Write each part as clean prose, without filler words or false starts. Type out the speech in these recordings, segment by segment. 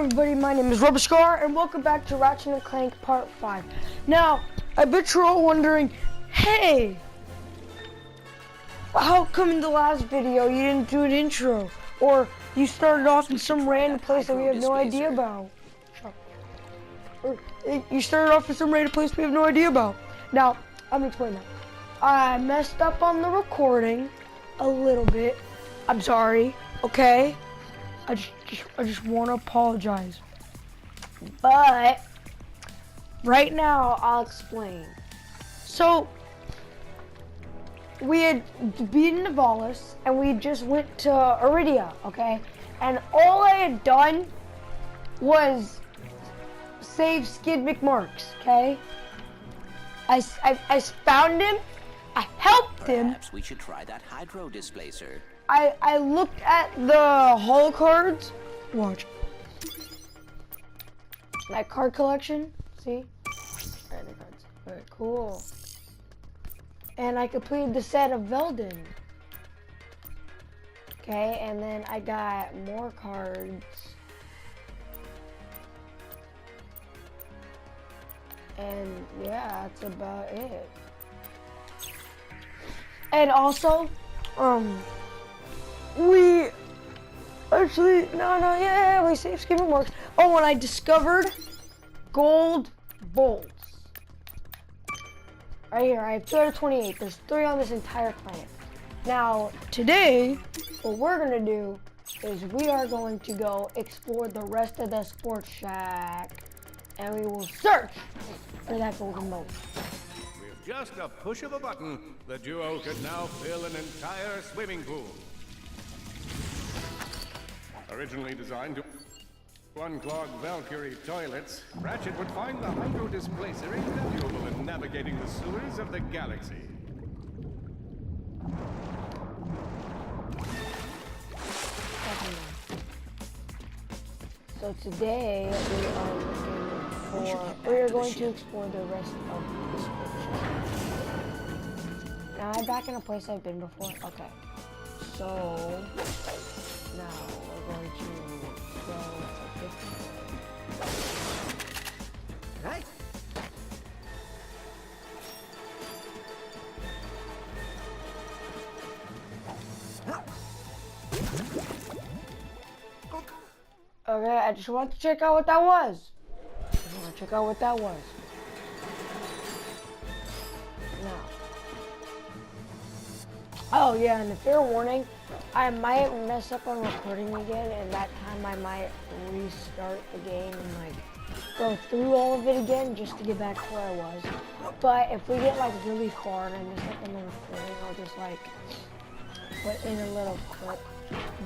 everybody, my name is Roboscar, and welcome back to Ratchet and Clank Part 5. Now, I bet you're all wondering, hey, how come in the last video you didn't do an intro? Or you started off in some random place that we have no idea about. Or you started off in some random place we have no idea about. Now, let me explain that. I messed up on the recording a little bit. I'm sorry, okay? I just want to apologize. But right now I'll explain. So we had beaten Navalis and we just went to Iridia, okay? And all I had done was save Skid McMarks, okay? I found him, I helped him. Perhaps we should try that hydro displacer. I looked at the hull cards. Watch. That card collection. See? Random cards. Very cool. And I completed the set of Velden. Okay, and then I got more cards. And yeah, that's about it. And also, we actually, we saved Skid McMarks. Oh, and I discovered gold bolts. Right here, I have 228. There's 3 on this entire planet. Now, today, what we're gonna do is we are going to go explore the rest of the sports shack, and we will search for that golden bolt. With just a push of a button, the duo could now fill an entire swimming pool. Originally designed to unclog Valkyrie toilets, Ratchet would find the hydro displacer invaluable in navigating the sewers of the galaxy. So today we are going to explore the rest of the sports shack. Now I'm back in a place I've been before. Okay. So now we're going to go to this. Right. Okay, I just want to check out what that was. Now. Oh yeah, and a fair warning, I might mess up on recording again, and that time I might restart the game and like go through all of it again just to get back to where I was. But if we get like really far and I mess up on the recording, I'll just like put in a little clip.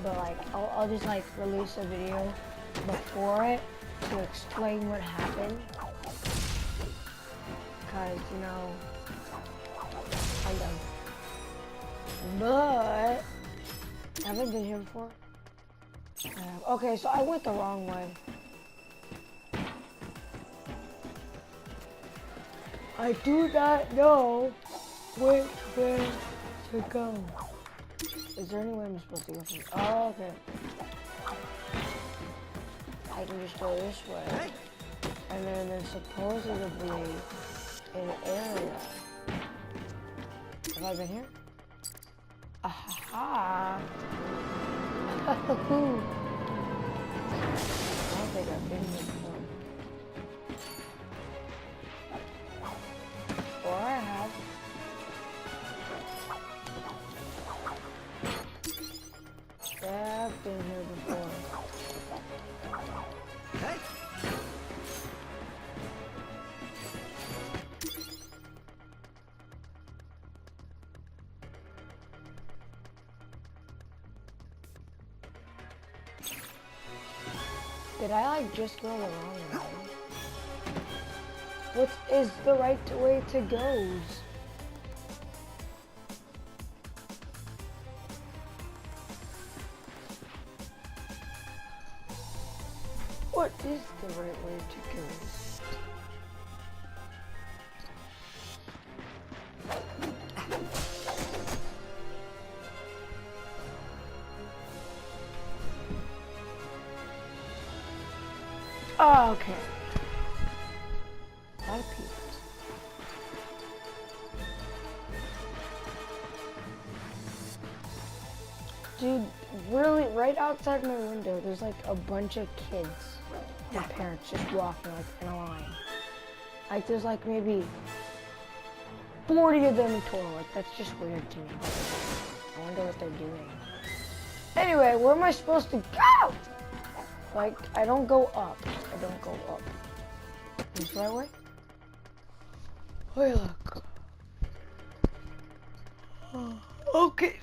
But like I'll just like release a video before it to explain what happened. Cause you know, I'm done. But I haven't been here before. Okay, so I went the wrong way. I do not know which way to go. Is there any way I'm supposed to go from? Oh, okay. I can just go this way. And then there's supposedly an area. Have I been here? Aha! I don't think I've been here before. Or I have. Yeah, I've been here before. Hey. Did I like just go the wrong way? What is the right way to go? What is the right way to go? Oh, okay. A lot of people. Dude, really, right outside my window, there's like a bunch of kids and parents just walking like in a line. Like there's like maybe 40 of them in total. Like that's just weird to me. I wonder what they're doing. Anyway, where am I supposed to go? Like, I don't go up. I don't go up. Is this the right way? Wait, look. Oh, okay.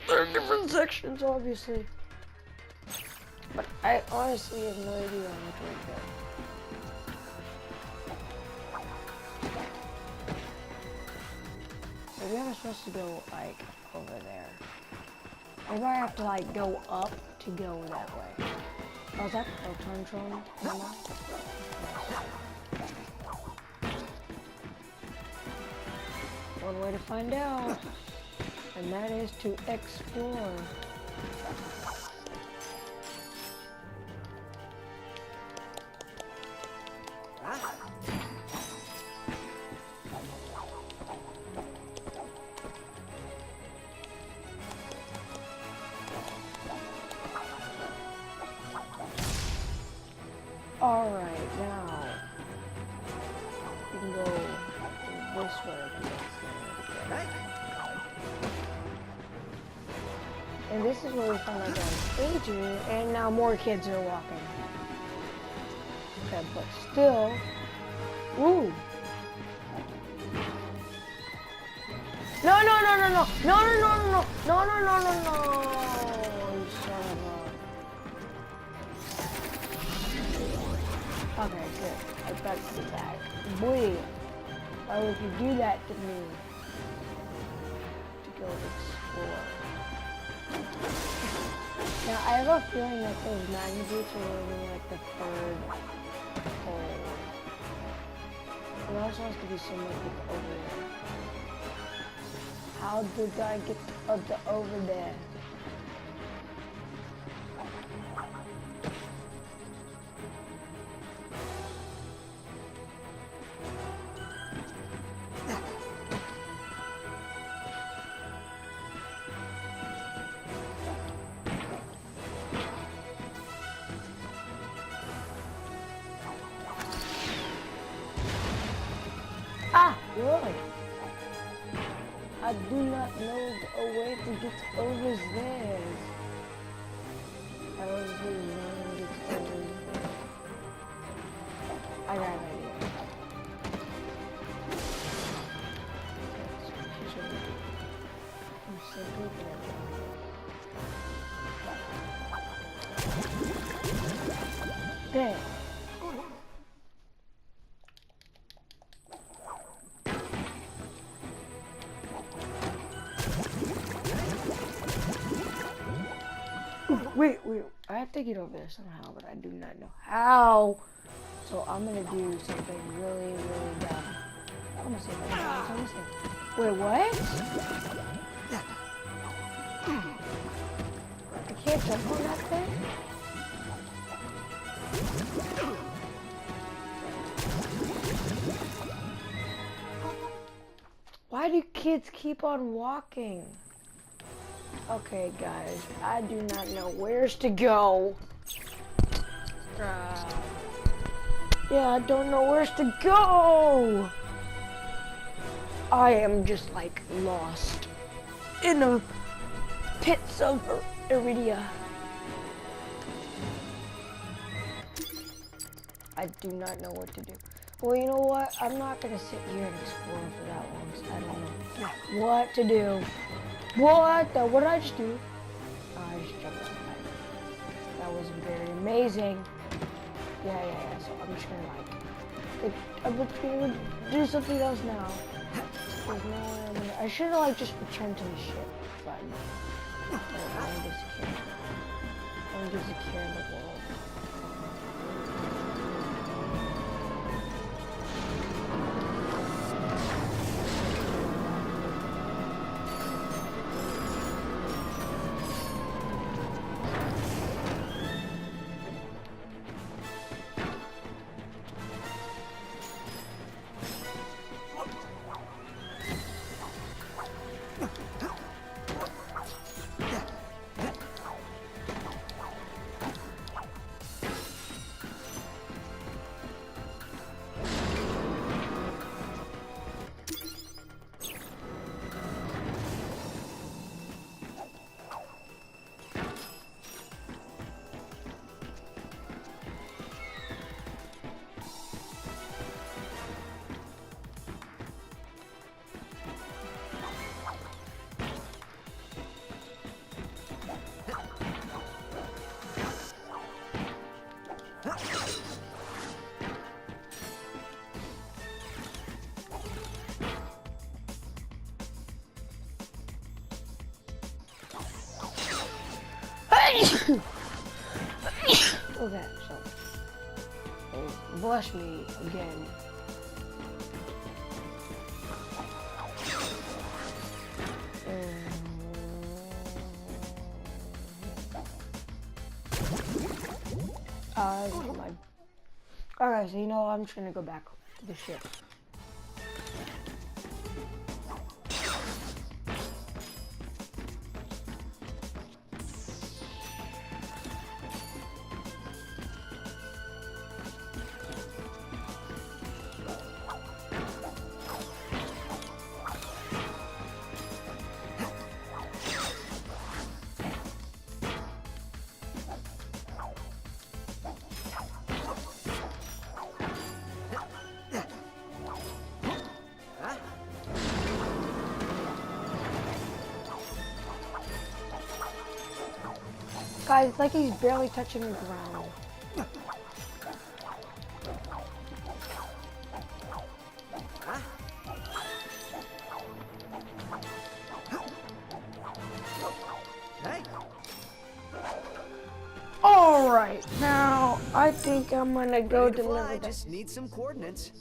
There are different sections, obviously. But I honestly have no idea which way to go. Maybe I'm supposed to go, like, over there. Maybe I have to, like, go up to go that way. Oh, is that proton drone? One way to find out. And that is to explore. Alright, now we can go this way. And this is where we found our guy Adrian, and now more kids are walking. Okay, but still, ooh. No, no, no, no, no, no, no, no, no, no, no, no, no, no, you son of a. Okay, good. I got the bag. Boy, why would you do that to me? To go explore. Now, I have a feeling that those magnitudes are moving like the third hole. There also has to be somewhere over there. How did I get over there? Ah, really? I do not know a way to get over there. I was really learning to get over there. I got an idea. I'm so good at that. There. Wait, I have to get over there somehow, but I do not know how. So I'm gonna do something really, really dumb. I'm gonna say that. Wait, what? I can't jump on that thing? Why do kids keep on walking? Okay, guys, I do not know where's to go. Yeah, I don't know where's to go. I am just like lost in the pits of Iridia. I do not know what to do. Well, you know what? I'm not gonna sit here and explore for that long, so I don't know what to do. What did I just do? I just jumped on that. That was very amazing. Yeah. So I'm just gonna I'm just gonna do something else now. There's no way I'm gonna. I should have like just returned to the ship, but I want to secure the world. Okay, so bless me again. This is my. Alright, so you know I'm just gonna go back to the ship. Guys, it's like he's barely touching the ground. Alright, now I think I'm gonna go deliver that. Just need some coordinates.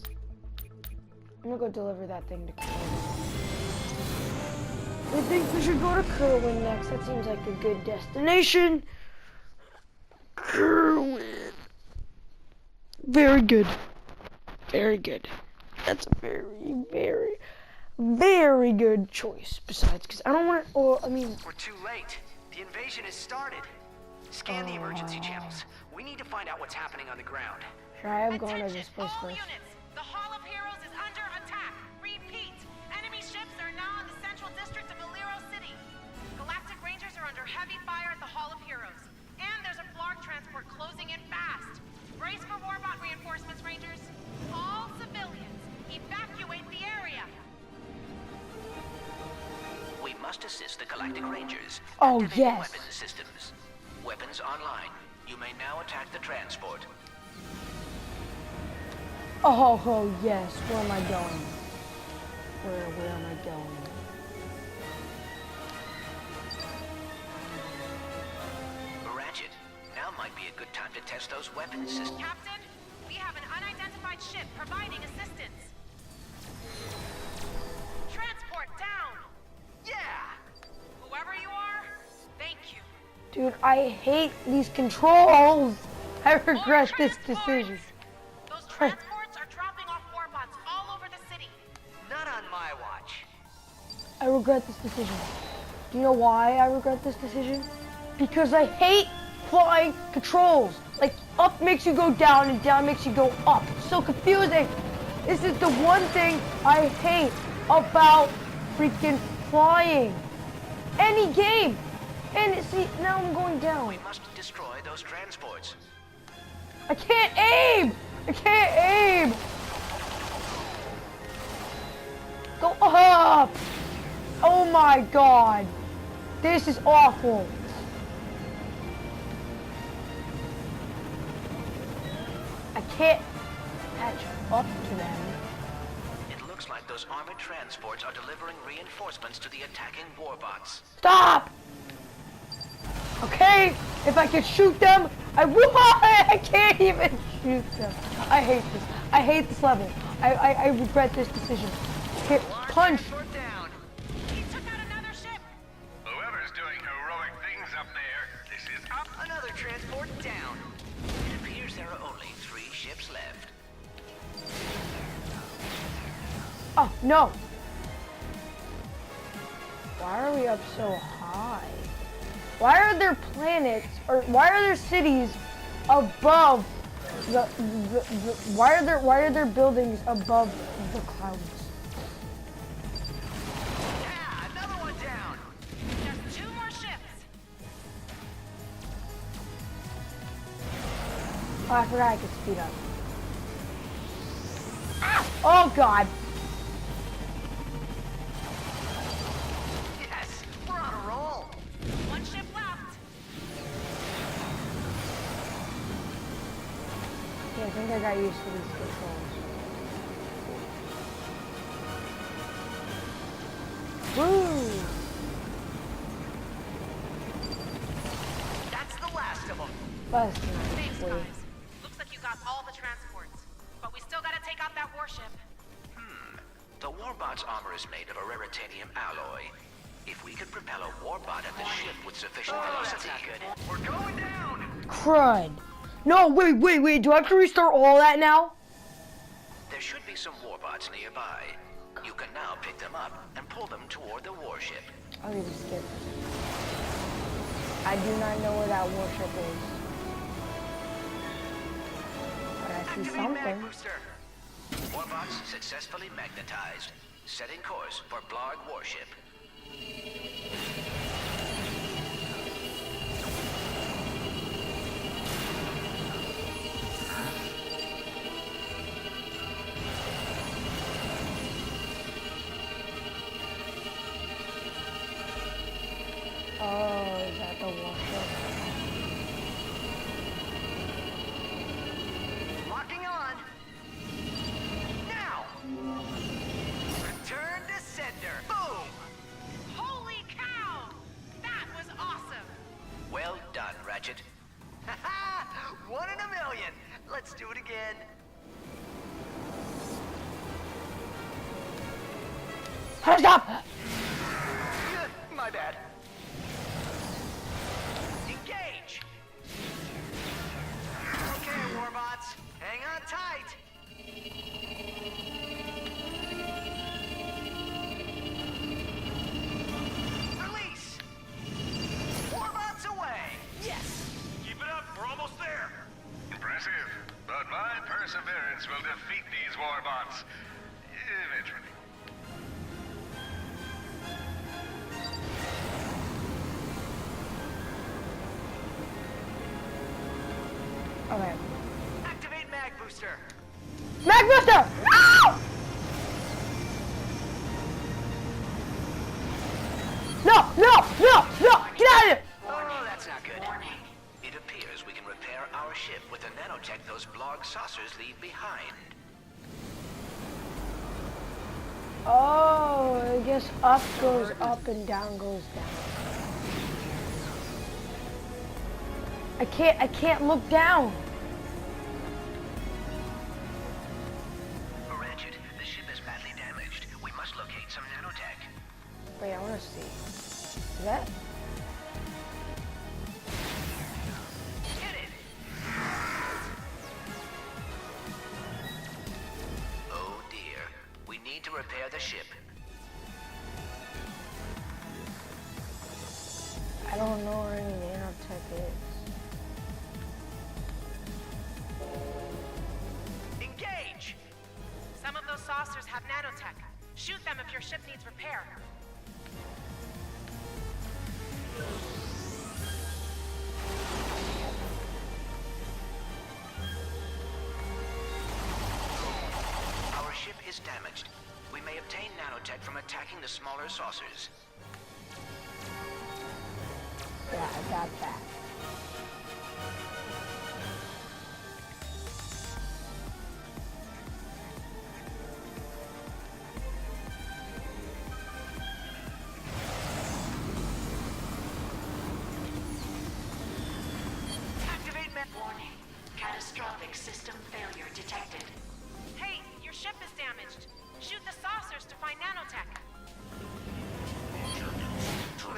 I'm gonna go deliver that thing to Kerwin. I think we should go to Kerwin next. That seems like a good destination. Kerwin. Very good. Very good. That's a very, very, very good choice. Besides, because I don't want to, or I mean... We're too late. The invasion has started. Scan the emergency channels. We need to find out what's happening on the ground. Should I have gone to this place all first? units. The Hall of Heroes is under attack. Repeat. Enemy ships are now in the central district of Aliro City. Galactic Rangers are under heavy fire at the Hall of Heroes. And there's a Flark transport closing in fast. Brace for Warbot reinforcements, Rangers. All civilians, evacuate the area. We must assist the Galactic Rangers. Oh, Activating yes. Weapons systems. Weapons online. You may now attack the transport. Oh, yes. Where am I going? Where am I going? Ratchet, now might be a good time to test those weapons systems. Captain, we have an unidentified ship providing assistance. Transport down. Yeah! Whoever you are, thank you. Dude, I hate these controls. I regret this decision. Those transports are dropping off warbots all over the city. Not on my watch. I regret this decision. Do you know why I regret this decision? Because I hate flying controls. Like, up makes you go down and down makes you go up. It's so confusing. This is the one thing I hate about freaking flying. Any game. And see, now I'm going down. We must destroy those transports. I can't aim! I can't aim! Go up! Oh my god. This is awful. I can't catch up to them. It looks like those armored transports are delivering reinforcements to the attacking warbots. Stop! Okay, if I can shoot them, I will. I can't even shoot them. I hate this. I hate this level. I regret this decision. Hit punch. Transport down. He took out another ship. Whoever's doing heroic things up there, this is up. Another transport down. It appears there are only 3 ships left. Oh no! Why are we up so high? Why are there planets, or why are there cities above the why are there buildings above the clouds? Yeah, another one down. There's 2 more ships. Oh, I forgot I could speed up. Ah! Oh god! Yes, we're on a roll. 1 ship left. Yeah, I think I got used to these controls. Woo! That's That's Thanks, nice. guys. Looks like you got all the transports. But we still gotta take out that warship. The warbot's armor is made of a raritanium alloy. If we could propel a warbot at the ship with sufficient That's velocity, not good. We're going down! Crud. No, wait. Do I have to restart all that now? there should be some warbots nearby. You can now pick them up and pull them toward the warship. I'll need to skip. I do not know where that warship is. But I see Activate mag something. booster. Warbots successfully magnetized. Setting course for Blarg warship. Oh, is that the warship? Locking on. Now. Return to sender. Boom. Holy cow! That was awesome! Well done, Ratchet. Haha! 1 in a million. Let's do it again. Stop! My bad. Engage. Okay, warbots. Hang on tight. Release. Warbots away. Yes. Keep it up, we're almost there. Impressive, but my perseverance will defeat these warbots. Eventually. Okay. Activate mag booster. Mag Booster! No! No! Get out of here! Oh, that's not good. It appears we can repair our ship with the nanotech those Blarg saucers leave behind. Oh, I guess up goes up and down goes down. I can't look down. Ratchet, the ship is badly damaged. We must locate some nanotech. Wait, I want to see. Is that? Hit it. Oh dear. We need to repair the ship. I don't know where any nanotech is. Engage. Some of those saucers have nanotech. Shoot them if your ship needs repair. Our ship is damaged. We may obtain nanotech from attacking the smaller saucers. Yeah, I got that. Activate mag. Warning. Catastrophic system failure detected. Hey, your ship is damaged. Shoot the saucers to find nanotech.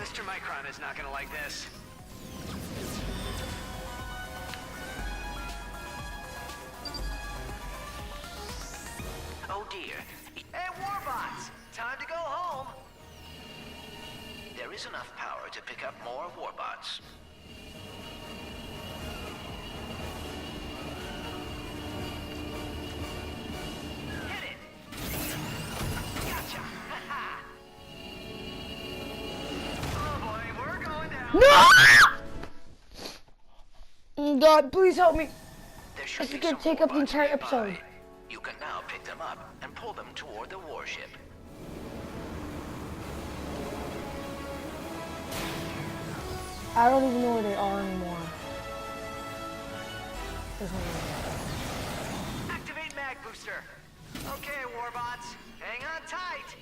Mr. Micron is not gonna like this. Oh dear. Hey, warbots! Time to go home. There is enough power to pick up more warbots. Hit it. Gotcha. Oh boy, we're going down. No! God, please help me. There This should is be gonna some take up the warbots entire nearby. episode. You can now pick them up and pull them toward the warship. I don't even know where they are anymore. There's no way. Activate mag booster. Okay, warbots. Hang on tight.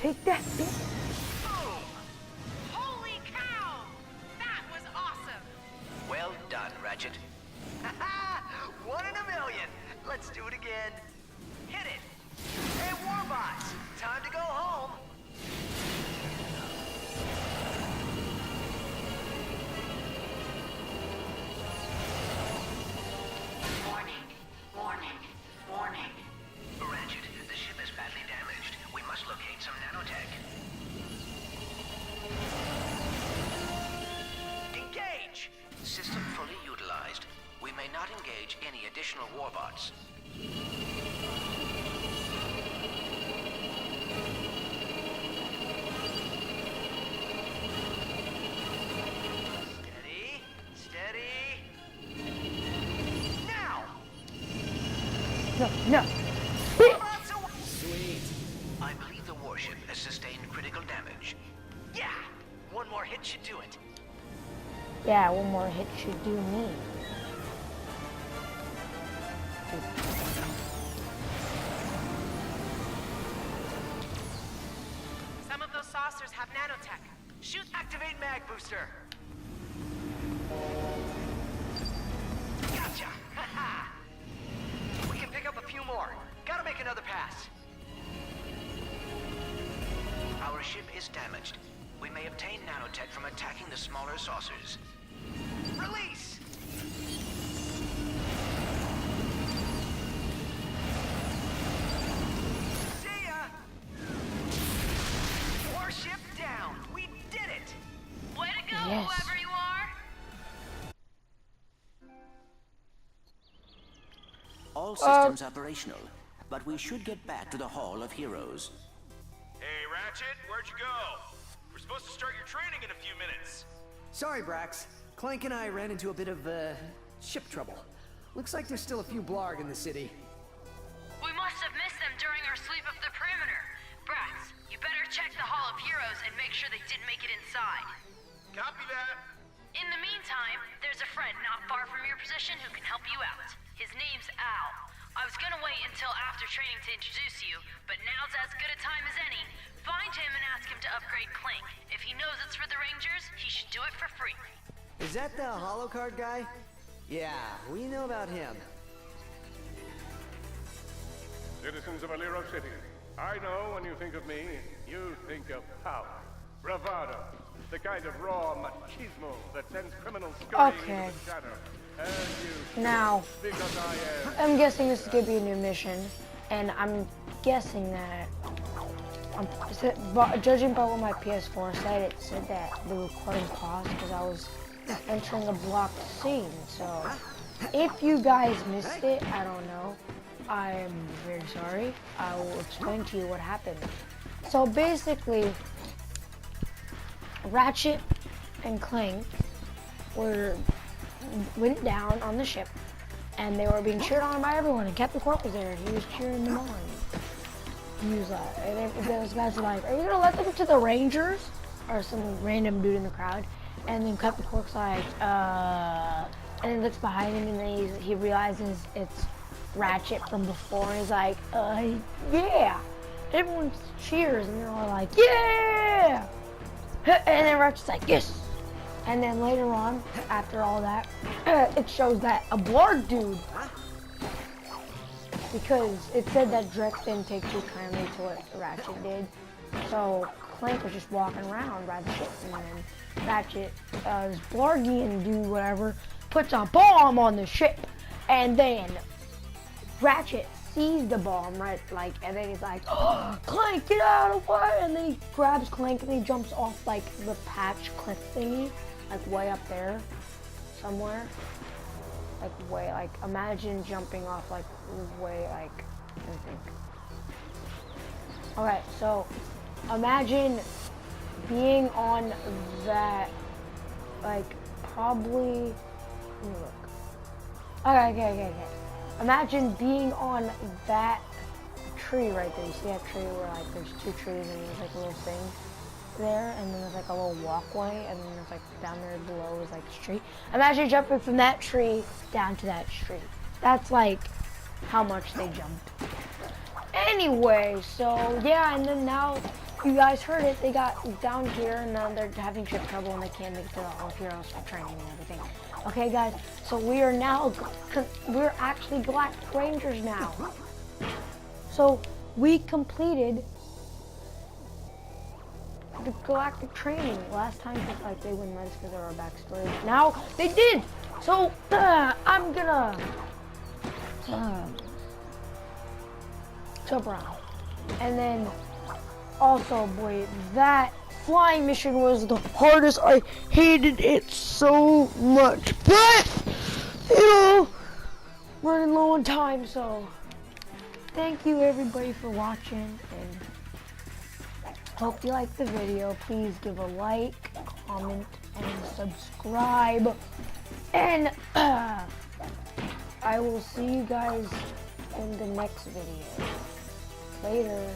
Take that, bitch. Boom! Holy cow! That was awesome! Well done, Ratchet. One in a million. Let's do it again. Hit it. Hey, Warbots, time to go home. Warning. Warning. Warning. Ratchet, the ship is badly damaged. We must locate some nanotech. Engage. System fully utilized. We may not engage any additional warbots. Steady. Steady. Now. No. Warbots away. Sweet. I believe the warship has sustained critical damage. Yeah. One more hit should do it. Yeah, one more hit should do me. Some of those saucers have nanotech. Shoot. Activate mag booster. Gotcha. We can pick up a few more. Gotta make another pass. Our ship is damaged. We may obtain nanotech from attacking the smaller saucers. Release. See ya. Warship down. We did it. Way to go, Yes. whoever you are! All systems operational, but we should get back to the Hall of Heroes. Hey, Ratchet, where'd you go? We're supposed to start your training in a few minutes. Sorry, Brax. Clank and I ran into a bit of, ship trouble. Looks like there's still a few Blarg in the city. We must have missed them during our sweep of the perimeter. Brats, you better check the Hall of Heroes and make sure they didn't make it inside. Copy that. In the meantime, there's a friend not far from your position who can help you out. His name's Al. I was gonna wait until after training to introduce you, but now's as good a time as any. Find him and ask him to upgrade Clank. If he knows it's for the Rangers, he should do it for free. Is that the holocard guy? Yeah, we know about him. Citizens of Alero City, I know when you think of me, you think of power, bravado, the kind of raw machismo that sends criminals scurrying Okay. into the shadow. And you Now, because I am. I'm guessing this is gonna be a new mission, and I'm guessing that, judging by what my PS4 said, it said that the recording paused because I was entering a blocked scene. So, if you guys missed it, I don't know. I'm very sorry. I will explain to you what happened. So basically, Ratchet and Clank went down on the ship, and they were being cheered on by everyone, and Captain Quark was there, and he was cheering them on. He was like, and then those guys were like, are you gonna let them to the Rangers? Or some random dude in the crowd. And then Captain Quark's like, and then looks behind him, and then he realizes it's Ratchet from before, and he's like, yeah. Everyone cheers, and they're all like, yeah. And then Ratchet's like, yes. And then later on, after all that, it shows that a Blarg dude, because it said that Drex didn't take too kindly to what Ratchet did. So Clank was just walking around by the ship, and then Ratchet, this Blargian dude, whatever, puts a bomb on the ship, and then Ratchet sees the bomb, right? Like, and then he's like, oh, Clank, get out of the way! And then he grabs Clank and he jumps off like the patch cliff thingy, like way up there, somewhere. Like way, like imagine jumping off like way, like, I think. Okay, so imagine being on that, like probably. Let me look. Okay. Imagine being on that tree right there. You see that tree where like there's two trees and there's like a little thing there, and then there's like a little walkway, and then there's like down there below is like a tree. Imagine jumping from that tree down to that tree. That's like how much they jumped. Anyway, so yeah, and then now you guys heard it, they got down here and now they're having ship trouble and they can't make it to the Hall of Heroes for training and everything. Okay guys, so we are now, we're actually Galactic Rangers now. So we completed the Galactic training. Last time like they wouldn't let us because of our backstory. Now they did! So I'm gonna jump around. And then also, boy, that flying mission was the hardest. I hated it so much. But, you know, running low on time, so thank you everybody for watching, and hope you liked the video. Please give a like, comment, and subscribe. And I will see you guys in the next video. Later.